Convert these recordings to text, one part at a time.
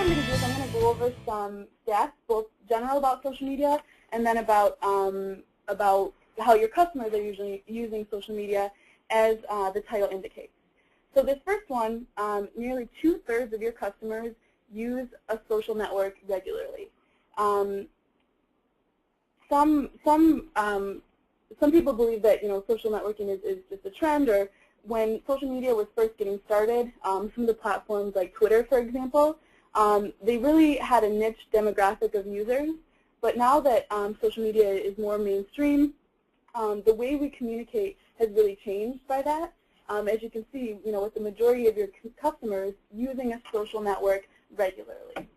I'm going to do is I'm going to go over some stats, both general about social media and then about how your customers are usually using social media as the title indicates. So this first one, nearly 2/3 of your customers use a social network regularly. Some people believe that social networking is just a trend, or when social media was first getting started, some of the platforms like Twitter, for example, they really had a niche demographic of users. But now that social media is more mainstream, the way we communicate has really changed by that. As you can see, with the majority of your customers using a social network regularly.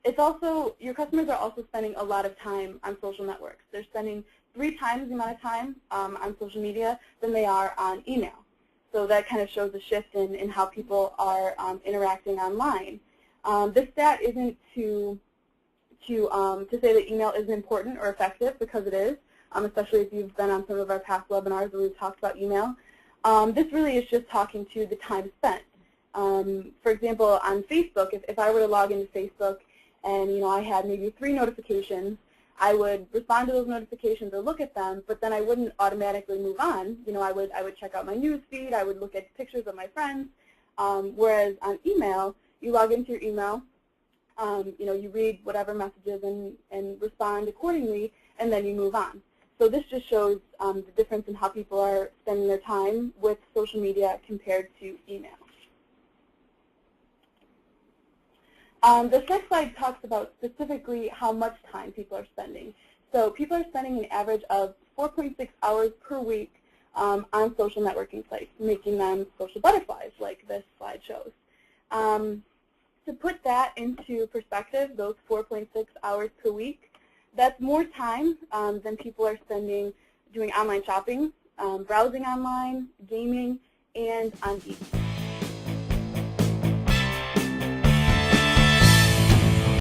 It's also, your customers are also spending a lot of time on social networks. They're spending 3 times the amount of time on social media than they are on email. So that kind of shows a shift in how people are interacting online. This stat isn't to say that email isn't important or effective, because it is, especially if you've been on some of our past webinars where we've talked about email. This really is just talking to the time spent. For example, on Facebook, if I were to log into Facebook and I had maybe 3 notifications, I would respond to those notifications or look at them, but then I wouldn't automatically move on. I would check out my news feed, I would look at pictures of my friends. Whereas on email, you log into your email, you read whatever messages and respond accordingly, and then you move on. So this just shows the difference in how people are spending their time with social media compared to email. This next slide talks about specifically how much time people are spending. So people are spending an average of 4.6 hours per week on social networking sites, making them social butterflies like this slide shows. To put that into perspective, those 4.6 hours per week, that's more time than people are spending doing online shopping, browsing online, gaming, and on eBay.